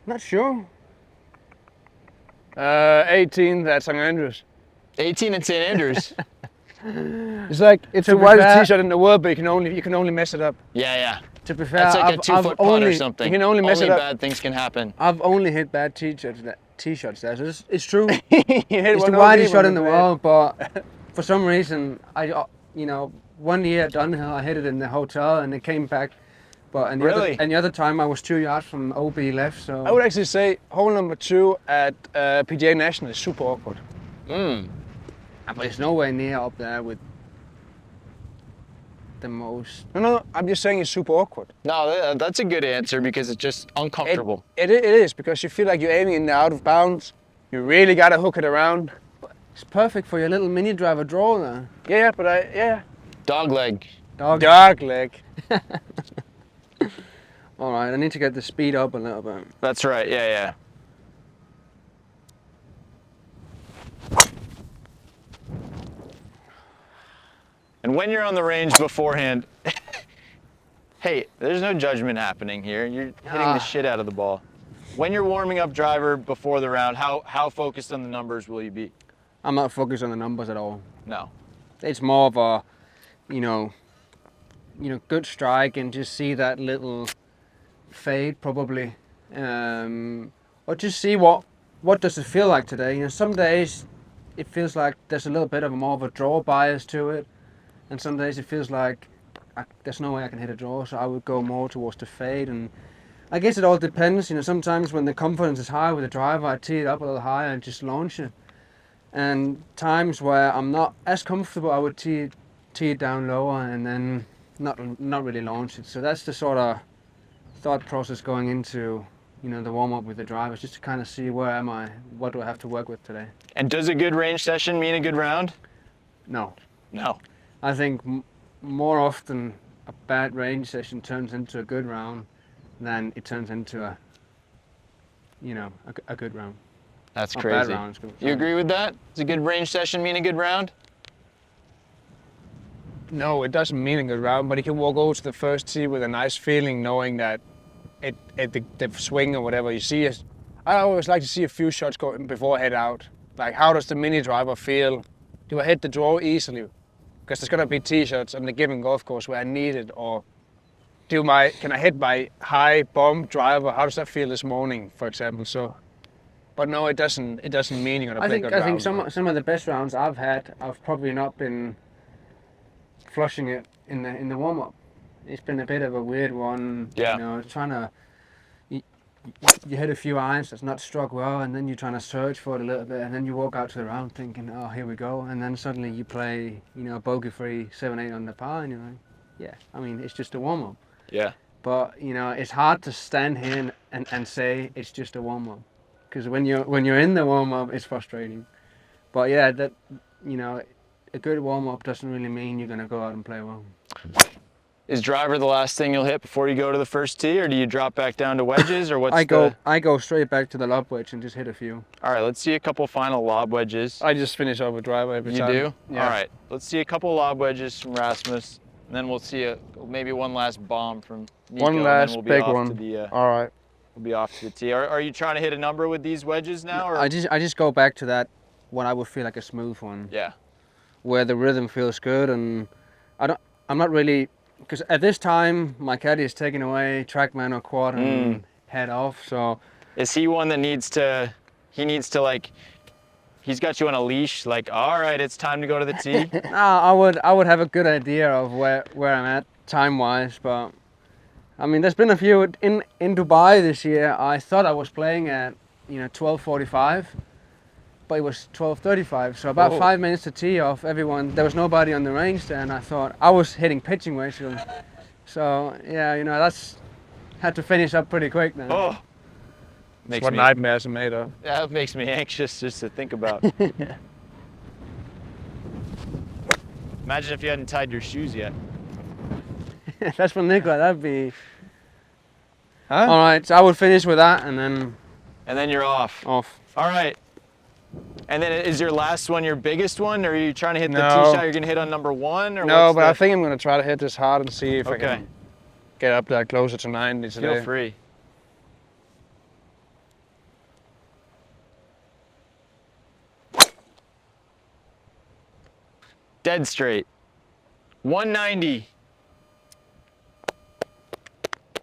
Not sure. 18 at St. Andrews. 18 at St. Andrews. It's like it's To the be widest fair- tee-shot in the world, but you can only mess it up. Yeah. To be fair, That's like a I've 2-foot putt or only something. You can only mess it up. bad things can happen. I've only hit bad tee shots there, so it's true. You hit It's one the over widest even shot in the with world, but for some reason, one year at Dunhill, I hit it in the hotel and it came back But Really? and the other time I was 2 yards from OB left, so... I would actually say hole number 2 at PGA National is super awkward. But it's nowhere near up there with the most... No, I'm just saying it's super awkward. No, that's a good answer because it's just uncomfortable. It is, because you feel like you're aiming in the out of bounds. You really gotta hook it around. It's perfect for your little mini driver draw there. Yeah, but Dog leg. dog leg. All right, I need to get the speed up a little bit. That's right, yeah. And when you're on the range beforehand, hey, there's no judgment happening here. You're hitting the shit out of the ball. When you're warming up driver before the round, how focused on the numbers will you be? I'm not focused on the numbers at all. No. It's more of a, good strike and just see that little fade probably, or just see what does it feel like today. Some days it feels like there's a little bit of more of a draw bias to it, and some days it feels like there's no way I can hit a draw, so I would go more towards the fade. And I guess it all depends. Sometimes when the confidence is high with the driver, I tee it up a little higher and just launch it. And times where I'm not as comfortable, I would tee it down lower and then not really launch it. So that's the sort of thought process going into the warm up with the drivers, just to kind of see where am I, what do I have to work with today. And does a good range session mean a good round? No. I think more often a bad range session turns into a good round than it turns into a good round. That's Not crazy. bad rounds. You agree with that? Does a good range session mean a good round? No, it doesn't mean a good round, but you can walk over to the first tee with a nice feeling, knowing that the swing or whatever you see is. I always like to see a few shots go before I head out. Like, how does the mini driver feel? Do I hit the draw easily? Because there's gonna be tee shots on the given golf course where I need it, or can I hit my high bomb driver? How does that feel this morning, for example? So, but no, it doesn't mean you're gonna play a good round. I think some of the best rounds I've had, I've probably not been flushing it in the warm up. It's been a bit of a weird one. Yeah. Trying to you hit a few irons that's not struck well, and then you're trying to search for it a little bit, and then you walk out to the round thinking, oh, here we go, and then suddenly you play, bogey-free 7-8 on the par, and you're like, yeah, I mean, it's just a warm up. Yeah. But it's hard to stand here and say it's just a warm up, because when you're in the warm up, it's frustrating. But yeah, that a good warm up doesn't really mean you're gonna go out and play well. Is driver the last thing you'll hit before you go to the first tee, or do you drop back down to wedges, or what's I go straight back to the lob wedge and just hit a few. All right, let's see a couple final lob wedges. I just finish off with driver every time. You do? Yeah. All right, let's see a couple lob wedges from Rasmus, and then we'll see maybe one last bomb from Nico. One last and then big we'll one. All right. We'll be off to the tee. Are you trying to hit a number with these wedges now? Or? I just go back to that, what I would feel like a smooth one. Yeah. Where the rhythm feels good, and I'm not really, because at this time my caddy is taking away TrackMan or quad and head off. So is he one that needs to he's got you on a leash, like, all right, it's time to go to the tee? No, I would have a good idea of where I'm at time wise, but I mean, there's been a few in Dubai this year. I thought I was playing at 12:45. But it was 12:35, so about 5 minutes to tee off. There was nobody on the range there, and I thought I was hitting pitching wedge. So yeah, that's had to finish up pretty quick now. Oh, That's what nightmares are made of. That makes me anxious just to think about. Imagine if you hadn't tied your shoes yet. That's for Nicolai. That'd be. Huh? All right, so I would finish with that, and then you're off. Off. All right. And then is your last one your biggest one, or are you trying to hit the tee shot you're going to hit on number one? Or no, but I think I'm going to try to hit this hard and see if I Okay. can get up there closer to 90 today. Feel free. Dead straight. 190.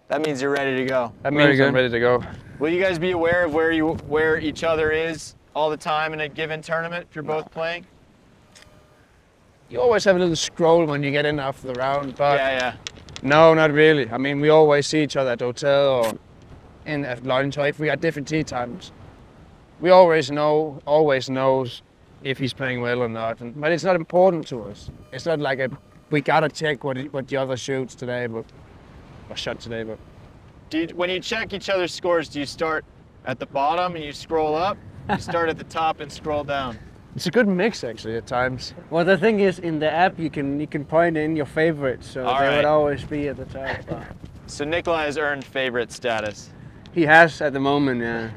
That means you're ready to go. That means I'm ready to go. Will you guys be aware of where each other is all the time in a given tournament if you're both playing? You always have a little scroll when you get in after the round, but Yeah. No, not really. I mean, we always see each other at the hotel or at lunch, or if we got different tea times. We always knows if he's playing well or not. But it's not important to us. It's not like we gotta check what the other shoots today, or shot today. But When you check each other's scores, do you start at the bottom and you scroll up? You start at the top and scroll down? it's a good mix actually at times. Well, the thing is, in the app you can point in your favorites, so All they right. would always be at the top. So Nicolai has earned favorite status. He has at the moment, yeah.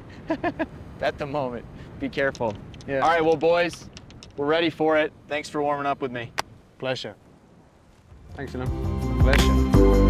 At the moment. Be careful. Yeah. All right, well, boys, we're ready for it. Thanks for warming up with me. Pleasure. Thanks, Dylan. Pleasure.